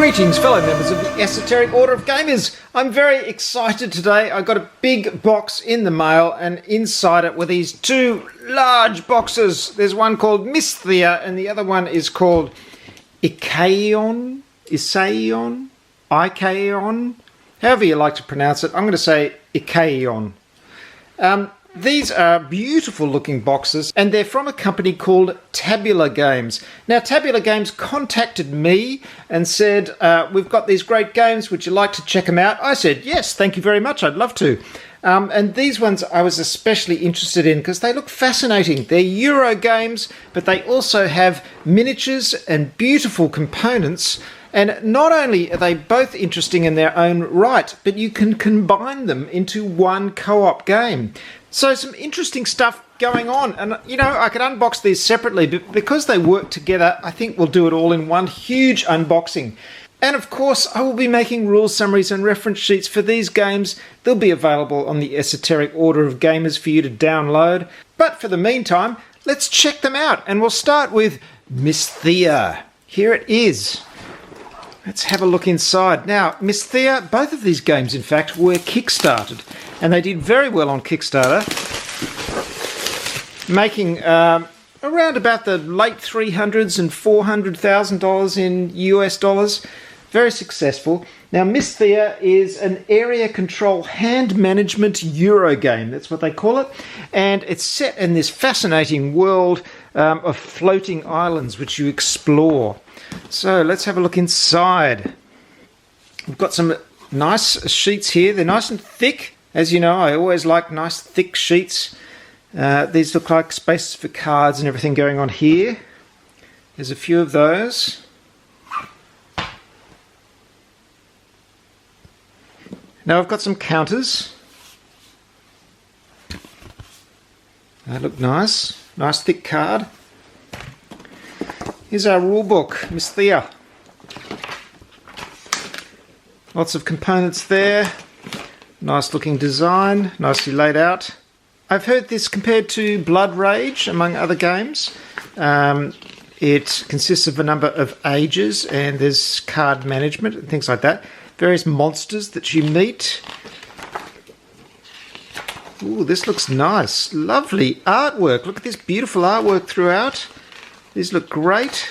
Greetings, fellow members of the Esoteric Order of Gamers. I'm very excited today. I got a big box in the mail, and inside it were these two large boxes. There's one called Mysthea, and the other one is called Ikeyon, Ikeyon, however you like to pronounce it. I'm going to say Icaion. These are beautiful looking boxes, and they're from a company called Tabula Games. Now, Tabula Games contacted me and said, we've got these great games, would you like to check them out? I said, yes, thank you very much, I'd love to. And these ones I was especially interested in because they look fascinating. They're Euro games, but they also have miniatures and beautiful components. And not only are they both interesting in their own right, but you can combine them into one co-op game. So some interesting stuff going on. And, you know, I could unbox these separately, but because they work together, I think we'll do it all in one huge unboxing. And of course, I will be making rule summaries and reference sheets for these games. They'll be available on the Esoteric Order of Gamers for you to download. But for the meantime, let's check them out. And we'll start with Mysthea. Here it is. Let's have a look inside. Now, Mysthea, both of these games, in fact, were kickstarted. And they did very well on Kickstarter, making around about the late $300,000 and $400,000 in US dollars. Very successful. Now, Mysthea is an area control hand management Euro game. That's what they call it. And it's set in this fascinating world of floating islands which you explore. So let's have a look inside. We've got some nice sheets here. They're nice and thick. As you know, I always like nice thick sheets. These look like spaces for cards and everything going on here. There's a few of those. Now I've got some counters. They look nice. Nice thick card. Here's our rule book, Mysthea. Lots of components there. Nice looking design, nicely laid out. I've heard this compared to Blood Rage, among other games. It consists of a number of ages, and there's card management and things like that. Various monsters that you meet. Ooh, this looks nice. Lovely artwork. Look at this beautiful artwork throughout. These look great.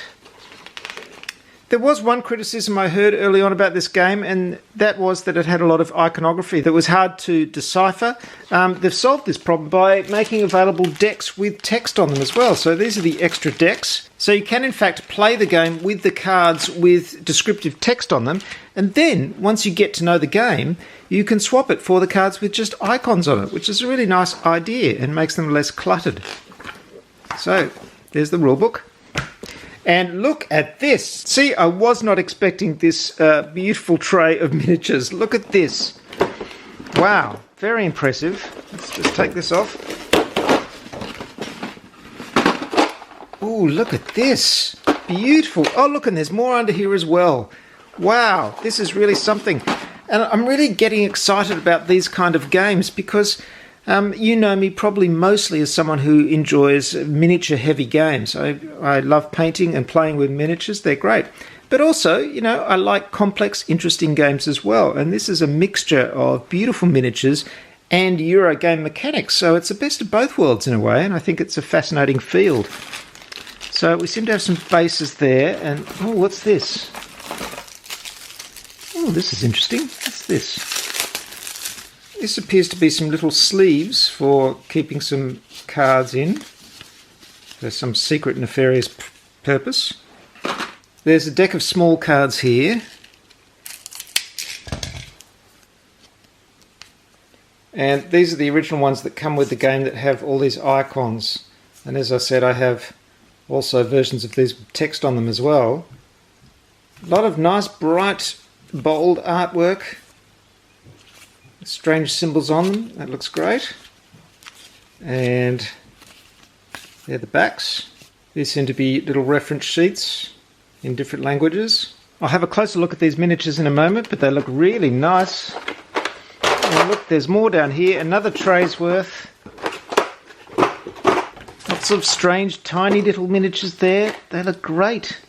There was one criticism I heard early on about this game, and that was that it had a lot of iconography that was hard to decipher. They've solved this problem by making available decks with text on them as well. So these are the extra decks. So you can in fact play the game with the cards with descriptive text on them, and then once you get to know the game, you can swap it for the cards with just icons on it, which is a really nice idea and makes them less cluttered. So there's the rulebook. And look at this. See, I was not expecting this beautiful tray of miniatures. Look at this. Wow, very impressive. Let's just take this off. Ooh, look at this. Beautiful. Oh, look, and there's more under here as well. Wow, this is really something. And I'm really getting excited about these kind of games because you know me probably mostly as someone who enjoys miniature heavy games. I love painting and playing with miniatures. They're great. But also, you know, I like complex, interesting games as well. And this is a mixture of beautiful miniatures and Euro game mechanics. So it's the best of both worlds in a way. And I think it's a fascinating field. So we seem to have some bases there. And, oh, what's this? Oh, this is interesting. What's this? This appears to be some little sleeves for keeping some cards in. There's some secret nefarious purpose. There's a deck of small cards here. And these are the original ones that come with the game that have all these icons. And as I said, I have also versions of these with text on them as well. A lot of nice, bright, bold artwork. Strange symbols on them. That looks great. And they're the backs. These seem to be little reference sheets in different languages. I'll have a closer look at these miniatures in a moment, but they look really nice. And look, there's more down here. Another tray's worth. Lots of strange, tiny little miniatures there. They look great.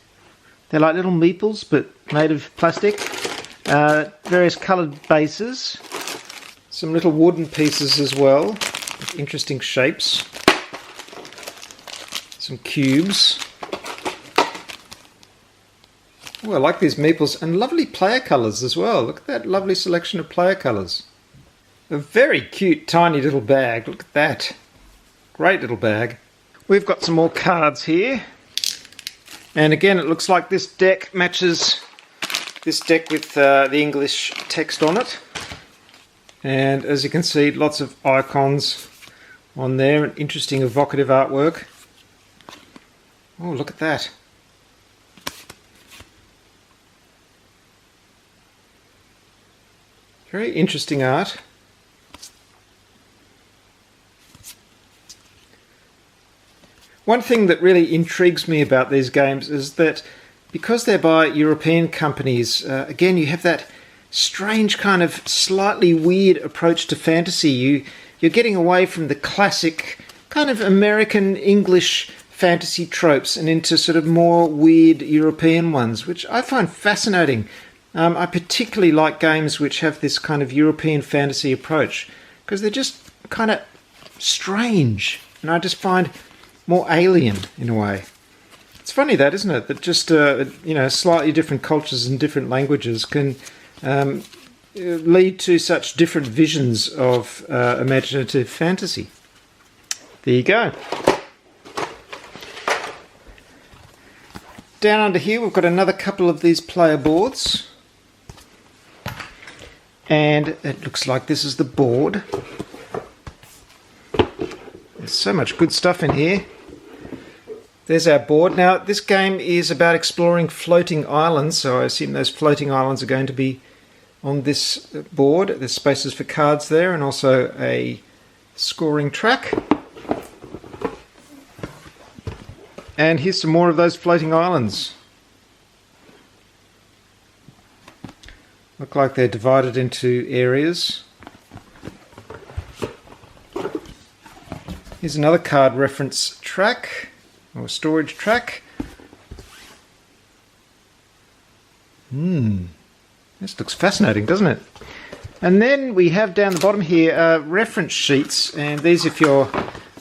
They're like little meeples, but made of plastic. Various coloured bases. Some little wooden pieces as well, with interesting shapes. Some cubes. Oh, I like these meeples, and lovely player colours as well. Look at that lovely selection of player colours. A very cute tiny little bag. Look at that. Great little bag. We've got some more cards here. And again, it looks like this deck matches this deck with the English text on it. And as you can see, lots of icons on there and interesting evocative artwork. Oh, look at that. Very interesting art. One thing that really intrigues me about these games is that because they're by European companies, again, you have that strange kind of slightly weird approach to fantasy. You're getting away from the classic kind of American English fantasy tropes and into sort of more weird European ones, which I find fascinating. I particularly like games which have this kind of European fantasy approach because they're just kind of strange, and I just find more alien in a way. It's funny that, isn't it? That just slightly different cultures and different languages can lead to such different visions of imaginative fantasy. There you go. Down under here we've got another couple of these player boards. And it looks like this is the board. There's so much good stuff in here. There's our board. Now, this game is about exploring floating islands, so I assume those floating islands are going to be on this board. There's spaces for cards there and also a scoring track. And here's some more of those floating islands. Look like they're divided into areas. Here's another card reference track, or storage track. This looks fascinating, doesn't it? And then we have down the bottom here reference sheets, and these, if you're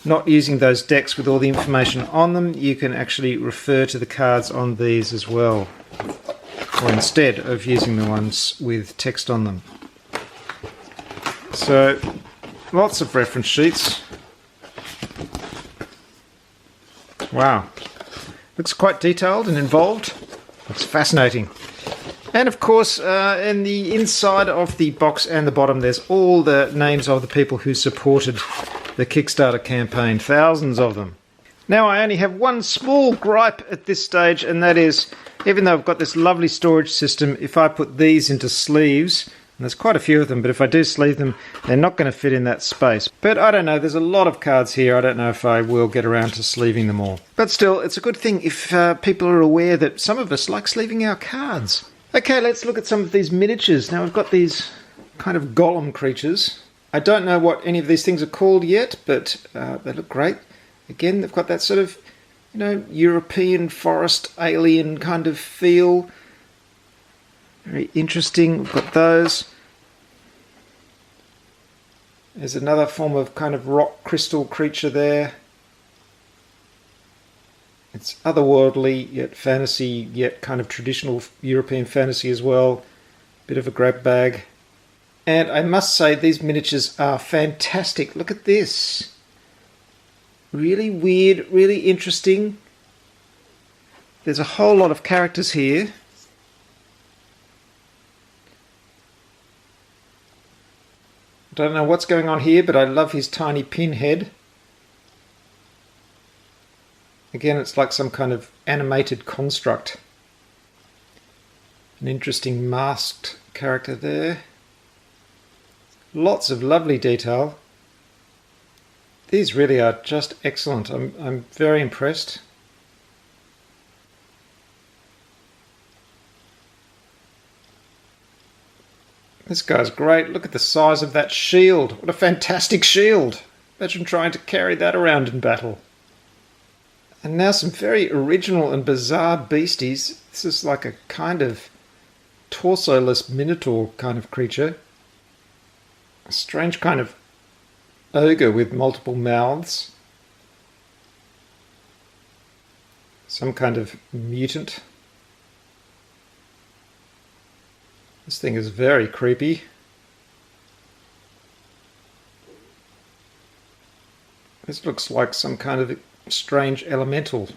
not using those decks with all the information on them, you can actually refer to the cards on these as well, or instead of using the ones with text on them. So, lots of reference sheets. Wow. Looks quite detailed and involved. Looks fascinating. And of course, in the inside of the box and the bottom, there's all the names of the people who supported the Kickstarter campaign. Thousands of them. Now, I only have one small gripe at this stage, and that is, even though I've got this lovely storage system, if I put these into sleeves, and there's quite a few of them, but if I do sleeve them, they're not going to fit in that space. But I don't know, there's a lot of cards here. I don't know if I will get around to sleeving them all. But still, it's a good thing if people are aware that some of us like sleeving our cards. Okay, let's look at some of these miniatures. Now, we've got these kind of golem creatures. I don't know what any of these things are called yet, but they look great. Again, they've got that sort of, European forest alien kind of feel. Very interesting. We've got those. There's another form of kind of rock crystal creature there. It's otherworldly, yet fantasy, yet kind of traditional European fantasy as well. Bit of a grab bag. And I must say, these miniatures are fantastic. Look at this. Really weird, really interesting. There's a whole lot of characters here. I don't know what's going on here, but I love his tiny pinhead. Again, it's like some kind of animated construct. An interesting masked character there. Lots of lovely detail. These really are just excellent. I'm very impressed. This guy's great. Look at the size of that shield. What a fantastic shield. Imagine trying to carry that around in battle. And now some very original and bizarre beasties. This is like a kind of torso-less minotaur kind of creature. A strange kind of ogre with multiple mouths. Some kind of mutant. This thing is very creepy. This looks like some kind of strange elemental.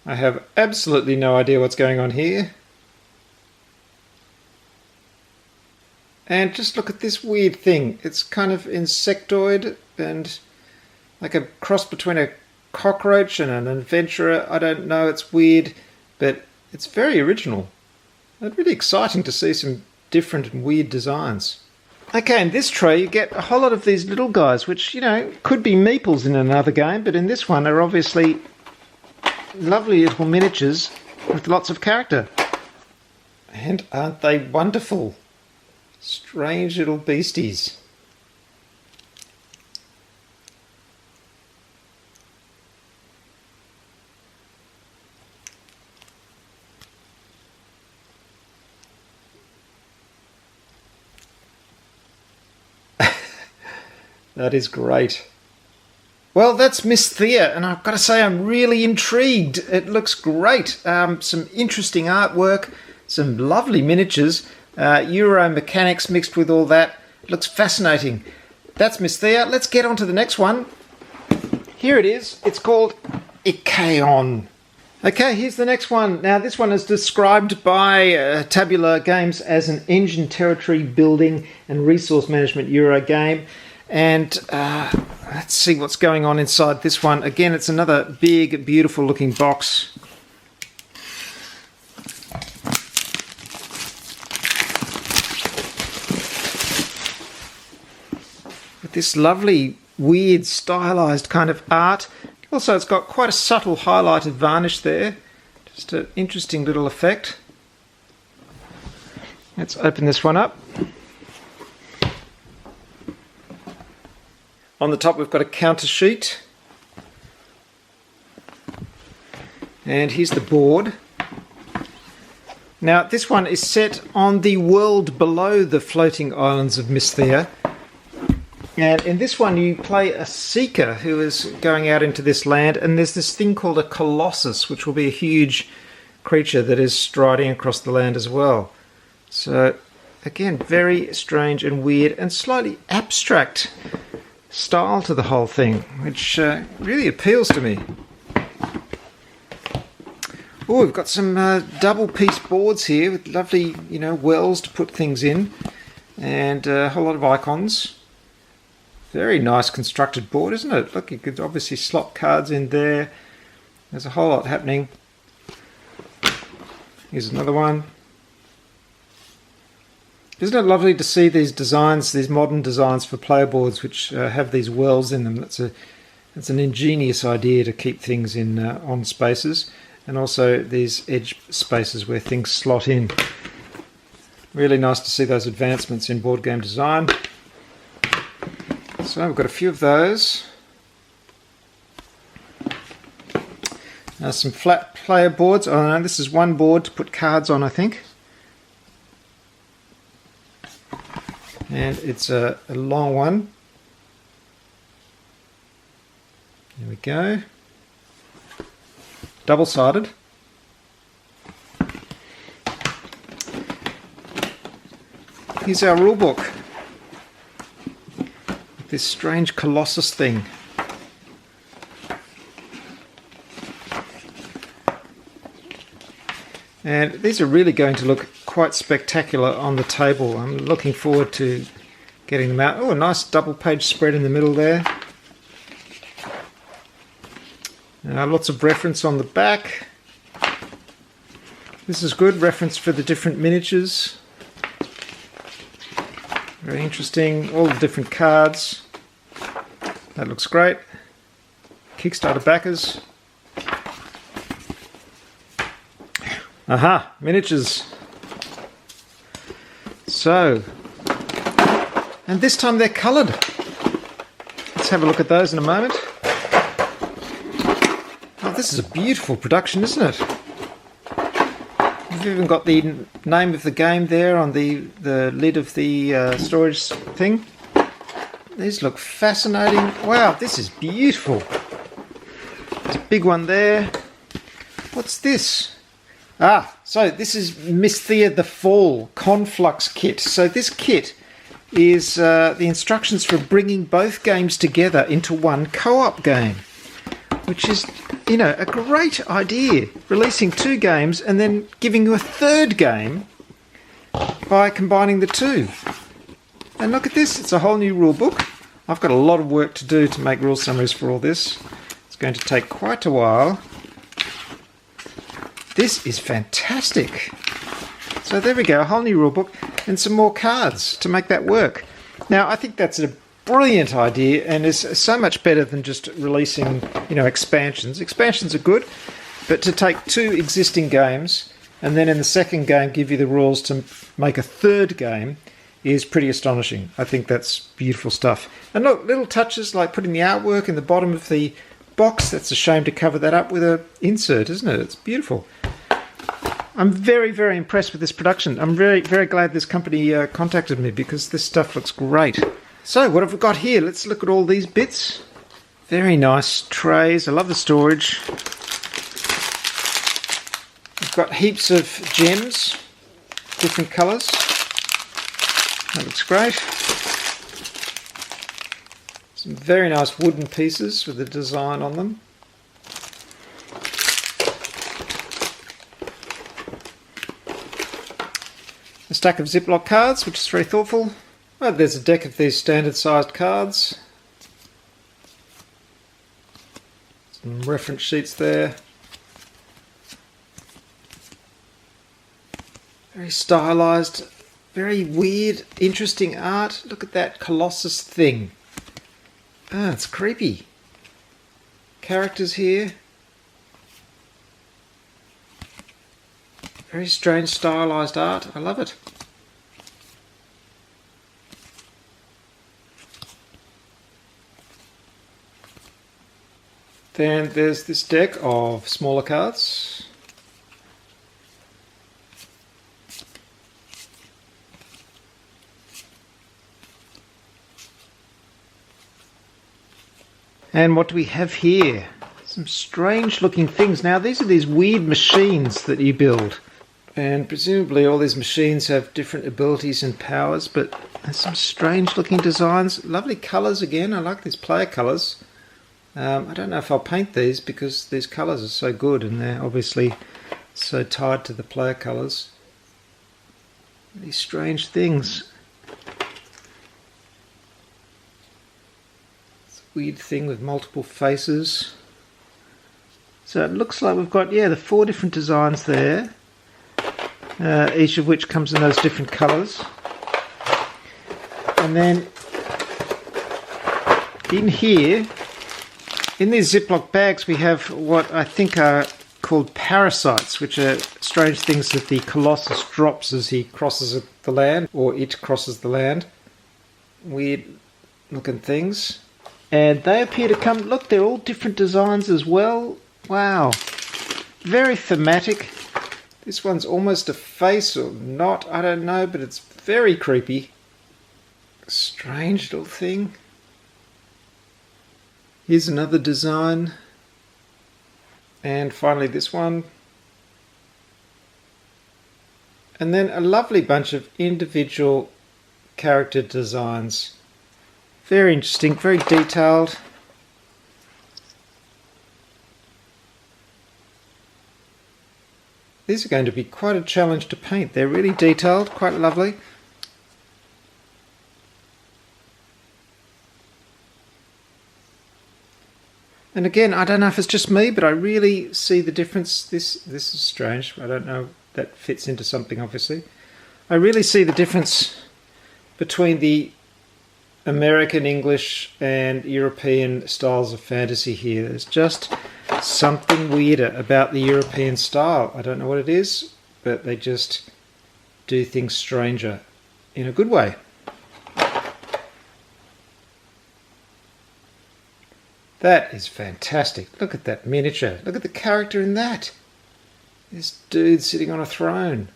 I have absolutely no idea what's going on here. And just look at this weird thing. It's kind of insectoid and like a cross between a cockroach and an adventurer. I don't know, it's weird, but it's very original. It's really exciting to see some different and weird designs. Okay, in this tray you get a whole lot of these little guys, which, you know, could be meeples in another game, but in this one are obviously lovely little miniatures with lots of character. And aren't they wonderful? Strange little beasties. That is great. Well, that's Mysthea, and I've got to say I'm really intrigued. It looks great. Some interesting artwork, some lovely miniatures, Euro mechanics mixed with all that. It looks fascinating. That's Mysthea. Let's get on to the next one. Here it is. It's called Ikeyon. Okay, here's the next one. Now, this one is described by Tabula Games as an engine territory building and resource management Euro game. And let's see what's going on inside this one. Again, it's another big, beautiful looking box. With this lovely, weird, stylized kind of art. Also, it's got quite a subtle highlighted varnish there. Just an interesting little effect. Let's open this one up. On the top we've got a counter sheet. And here's the board. Now this one is set on the world below the floating islands of Mysthea. And in this one you play a seeker who is going out into this land, and there's this thing called a colossus, which will be a huge creature that is striding across the land as well. So again, very strange and weird and slightly abstract style to the whole thing, which really appeals to me. Oh, we've got some double piece boards here with lovely, you know, wells to put things in, and a whole lot of icons. Very nice constructed board, isn't it? Look, you could obviously slot cards in there. There's a whole lot happening. Here's another one. Isn't it lovely to see these designs, these modern designs for player boards, which have these wells in them? That's an ingenious idea to keep things in on spaces, and also these edge spaces where things slot in. Really nice to see those advancements in board game design. So we've got a few of those. Now some flat player boards. Oh no, this is one board to put cards on, I think. And it's a long one. There we go. Double-sided. Here's our rule book. This strange colossus thing. And these are really going to look quite spectacular on the table. I'm looking forward to getting them out. Oh, a nice double page spread in the middle there. Lots of reference on the back. This is good, reference for the different miniatures. Very interesting, all the different cards. That looks great. Kickstarter backers. Aha, miniatures. So, and this time they're coloured. It's have a look at those in a moment. Oh, this is a beautiful production, isn't it? You've even got the name of the game there on the lid of the storage thing. These look fascinating. Wow, this is beautiful. There's a big one there. What's this? Ah, so this is Mysthea the Fall Conflux kit. So this kit is the instructions for bringing both games together into one co-op game, which is, you know, a great idea. Releasing two games and then giving you a third game by combining the two. And look at this, it's a whole new rule book. I've got a lot of work to do to make rule summaries for all this. It's going to take quite a while. This is fantastic. So there we go, a whole new rule book and some more cards to make that work. Now, I think that's a brilliant idea and is so much better than just releasing, you know, expansions. Expansions are good, but to take two existing games and then in the second game give you the rules to make a third game is pretty astonishing. I think that's beautiful stuff. And look, little touches like putting the artwork in the bottom of the box. That's a shame to cover that up with an insert, isn't it? It's beautiful. I'm very, very impressed with this production. I'm very, very glad this company contacted me because this stuff looks great. So what have we got here? Let's look at all these bits. Very nice trays. I love the storage. We've got heaps of gems, different colours. That looks great. Some very nice wooden pieces with the design on them. A stack of Ziploc cards, which is very thoughtful. Oh, there's a deck of these standard sized cards. Some reference sheets there. Very stylized, very weird, interesting art. Look at that Colossus thing. Ah, it's creepy. Characters here. Very strange stylized art. I love it. Then there's this deck of smaller cards. And what do we have here? Some strange looking things. Now these are these weird machines that you build. And presumably all these machines have different abilities and powers, but there's some strange looking designs. Lovely colours again. I like these player colours. I don't know if I'll paint these because these colours are so good and they're obviously so tied to the player colours. These strange things. It's a weird thing with multiple faces. So it looks like we've got, yeah, the 4 different designs there. Each of which comes in those different colours. And then in here, in these Ziploc bags, we have what I think are called parasites, which are strange things that the Colossus drops as he crosses the land, or it crosses the land. Weird looking things. And they appear to come, look, they're all different designs as well. Wow. Very thematic. This one's almost a face or not, I don't know, but it's very creepy. Strange little thing. Here's another design. And finally this one. And then a lovely bunch of individual character designs. Very interesting, very detailed. These are going to be quite a challenge to paint. They're really detailed, quite lovely. And again, I don't know if it's just me, but I really see the difference. This is strange. I don't know, that fits into something obviously. I really see the difference between the American, English and European styles of fantasy here. There's just something weirder about the European style. I don't know what it is, but they just do things stranger in a good way. That is fantastic. Look at that miniature. Look at the character in that. This dude sitting on a throne.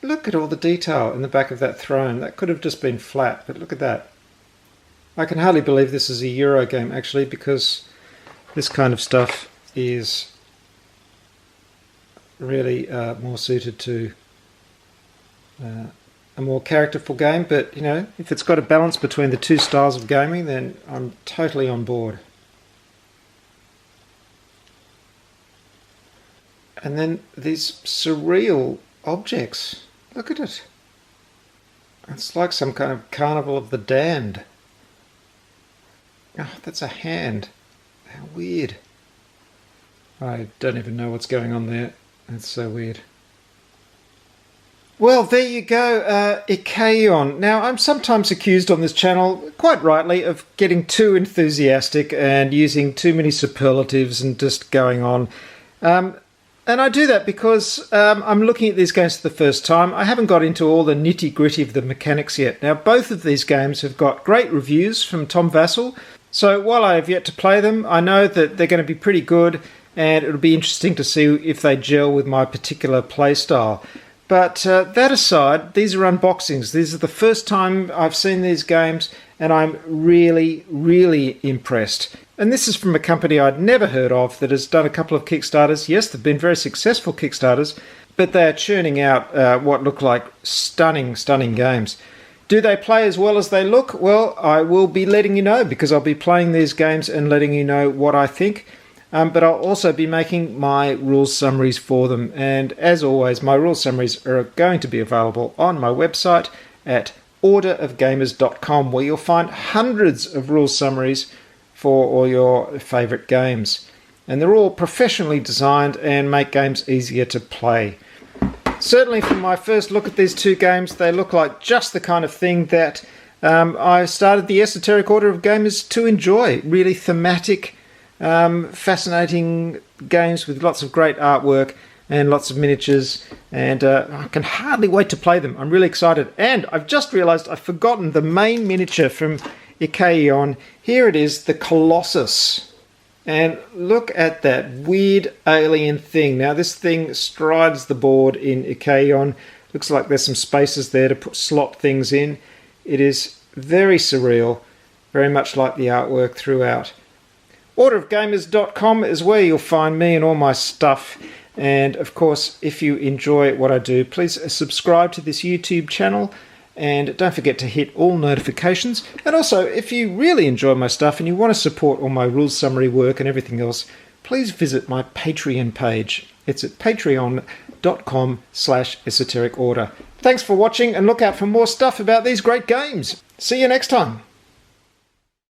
Look at all the detail in the back of that throne. That could have just been flat, but look at that. I can hardly believe this is a Euro game, actually, because this kind of stuff is really more suited to a more characterful game. But, you know, if it's got a balance between the two styles of gaming, then I'm totally on board. And then these surreal objects. Look at it. It's like some kind of carnival of the damned. Oh, that's a hand. How weird. I don't even know what's going on there. That's so weird. Well, there you go, Ikeyon. Now, I'm sometimes accused on this channel, quite rightly, of getting too enthusiastic and using too many superlatives and just going on. And I do that because I'm looking at these games for the first time. I haven't got into all the nitty-gritty of the mechanics yet. Now, both of these games have got great reviews from Tom Vassell. So while I have yet to play them, I know that they're going to be pretty good, and it'll be interesting to see if they gel with my particular playstyle. But that aside, these are unboxings. These are the first time I've seen these games, and I'm really, really impressed. And this is from a company I'd never heard of that has done a couple of Kickstarters. Yes, they've been very successful Kickstarters, but they are churning out what look like stunning, stunning games. Do they play as well as they look? Well, I will be letting you know, because I'll be playing these games and letting you know what I think. But I'll also be making my rules summaries for them. And as always, my rules summaries are going to be available on my website at orderofgamers.com, where you'll find hundreds of rules summaries for all your favourite games. And they're all professionally designed and make games easier to play. Certainly from my first look at these two games, they look like just the kind of thing that I started the Esoteric Order of Gamers to enjoy. Really thematic, fascinating games with lots of great artwork and lots of miniatures, and I can hardly wait to play them. I'm really excited. And I've just realised I've forgotten the main miniature from Ikeyon. Here it is, the Colossus. And look at that weird alien thing. Now this thing strides the board in Ikeyon. Looks like there's some spaces there to slot things in. It is very surreal, very much like the artwork throughout. Orderofgamers.com is where you'll find me and all my stuff. And of course, if you enjoy what I do, please subscribe to this YouTube channel. And don't forget to hit all notifications. And also, if you really enjoy my stuff and you want to support all my rules summary work and everything else, please visit my Patreon page. It's at patreon.com/esotericorder. Thanks for watching, and look out for more stuff about these great games. See you next time.